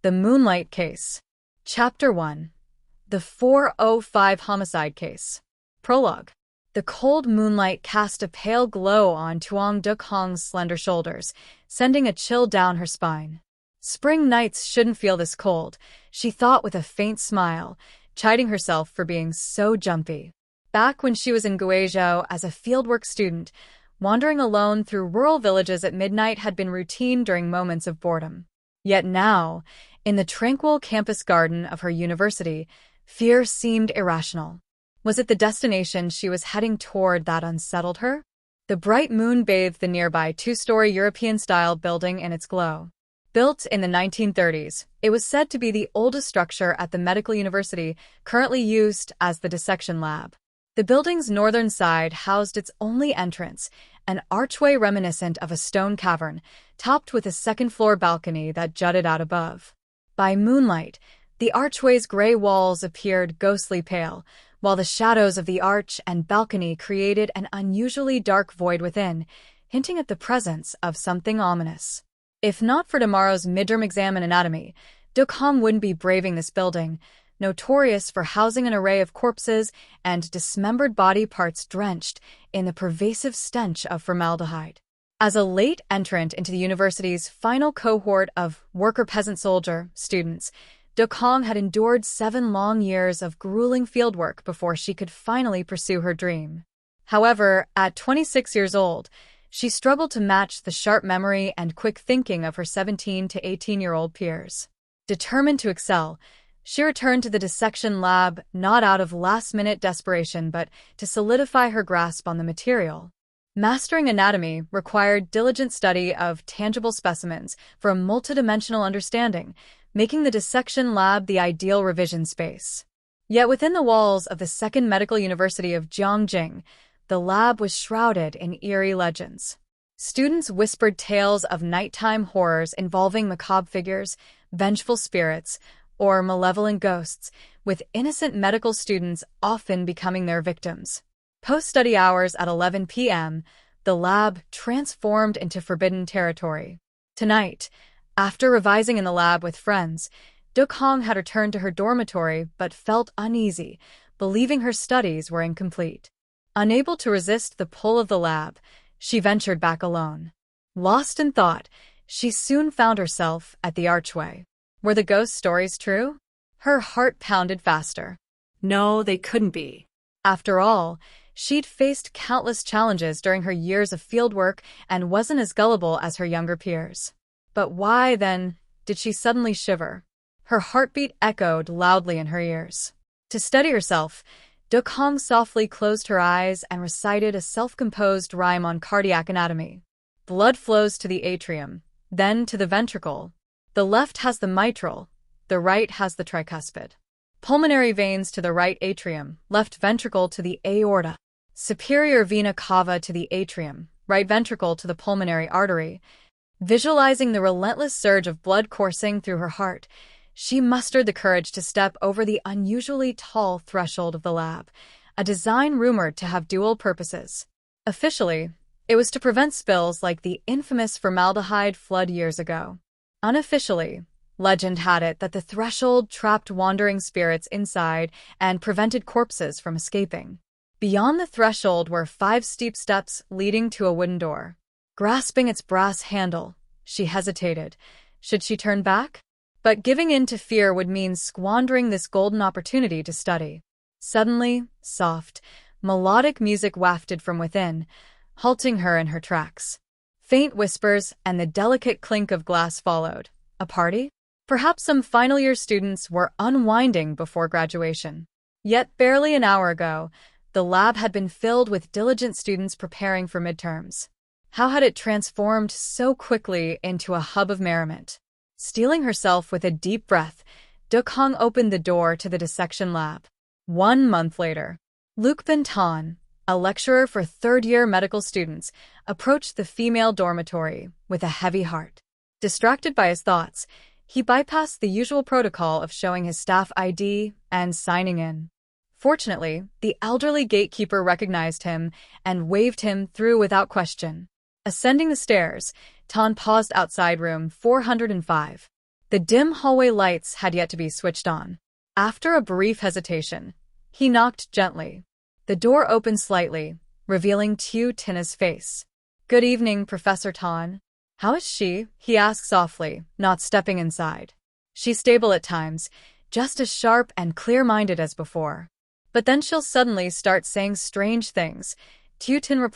The Moonlight Case. Chapter 1. The 405 Homicide Case. Prologue. The cold moonlight cast a pale glow on Tuong Duk Hong's slender shoulders, sending a chill down her spine. Spring nights shouldn't feel this cold, she thought with a faint smile, chiding herself for being so jumpy. Back when she was in Guizhou as a fieldwork student, wandering alone through rural villages at midnight had been routine during moments of boredom. Yet now, in the tranquil campus garden of her university, fear seemed irrational. Was it the destination she was heading toward that unsettled her? The bright moon bathed the nearby two-story European-style building in its glow. Built in the 1930s, it was said to be the oldest structure at the medical university, currently used as the dissection lab. The building's northern side housed its only entrance, an archway reminiscent of a stone cavern, topped with a second-floor balcony that jutted out above. By moonlight, the archway's gray walls appeared ghostly pale, while the shadows of the arch and balcony created an unusually dark void within, hinting at the presence of something ominous. If not for tomorrow's midterm exam in anatomy, Duk Hong wouldn't be braving this building, notorious for housing an array of corpses and dismembered body parts drenched in the pervasive stench of formaldehyde. As a late entrant into the university's final cohort of worker-peasant-soldier students, Duk Hong had endured 7 long years of grueling fieldwork before she could finally pursue her dream. However, at 26 years old, she struggled to match the sharp memory and quick thinking of her 17 to 18-year-old peers. Determined to excel, she returned to the dissection lab not out of last-minute desperation but to solidify her grasp on the material. Mastering anatomy required diligent study of tangible specimens for a multidimensional understanding, making the dissection lab the ideal revision space. Yet within the walls of the Second Medical University of Jiangjing, the lab was shrouded in eerie legends. Students whispered tales of nighttime horrors involving macabre figures, vengeful spirits, or malevolent ghosts, with innocent medical students often becoming their victims. Post-study hours at 11 p.m., the lab transformed into forbidden territory. Tonight, after revising in the lab with friends, Duk Hong had returned to her dormitory but felt uneasy, believing her studies were incomplete. Unable to resist the pull of the lab, she ventured back alone. Lost in thought, she soon found herself at the archway. Were the ghost stories true? Her heart pounded faster. No, they couldn't be. After all, she'd faced countless challenges during her years of fieldwork and wasn't as gullible as her younger peers. But why, then, did she suddenly shiver? Her heartbeat echoed loudly in her ears. To steady herself, Duk Hong softly closed her eyes and recited a self-composed rhyme on cardiac anatomy. Blood flows to the atrium, then to the ventricle. The left has the mitral, the right has the tricuspid. Pulmonary veins to the right atrium, left ventricle to the aorta. Superior vena cava to the atrium, right ventricle to the pulmonary artery. Visualizing the relentless surge of blood coursing through her heart, she mustered the courage to step over the unusually tall threshold of the lab, a design rumored to have dual purposes. Officially, it was to prevent spills like the infamous formaldehyde flood years ago. Unofficially, legend had it that the threshold trapped wandering spirits inside and prevented corpses from escaping. Beyond the threshold were 5 steep steps leading to a wooden door. Grasping its brass handle, she hesitated. Should she turn back? But giving in to fear would mean squandering this golden opportunity to study. Suddenly, soft, melodic music wafted from within, halting her in her tracks. Faint whispers and the delicate clink of glass followed. A party? Perhaps some final-year students were unwinding before graduation. Yet barely an hour ago, the lab had been filled with diligent students preparing for midterms. How had it transformed so quickly into a hub of merriment? Steeling herself with a deep breath, Duk Hong opened the door to the dissection lab. 1 month later, Luc Benton, a lecturer for third-year medical students, approached the female dormitory with a heavy heart. Distracted by his thoughts, he bypassed the usual protocol of showing his staff ID and signing in. Fortunately, the elderly gatekeeper recognized him and waved him through without question. Ascending the stairs, Tan paused outside room 405. The dim hallway lights had yet to be switched on. After a brief hesitation, he knocked gently. The door opened slightly, revealing Tu Tina's face. "Good evening, Professor Tan." "How is she?" he asked softly, not stepping inside. "She's stable at times, just as sharp and clear-minded as before. But then she'll suddenly start saying strange things," Tu Tin replied.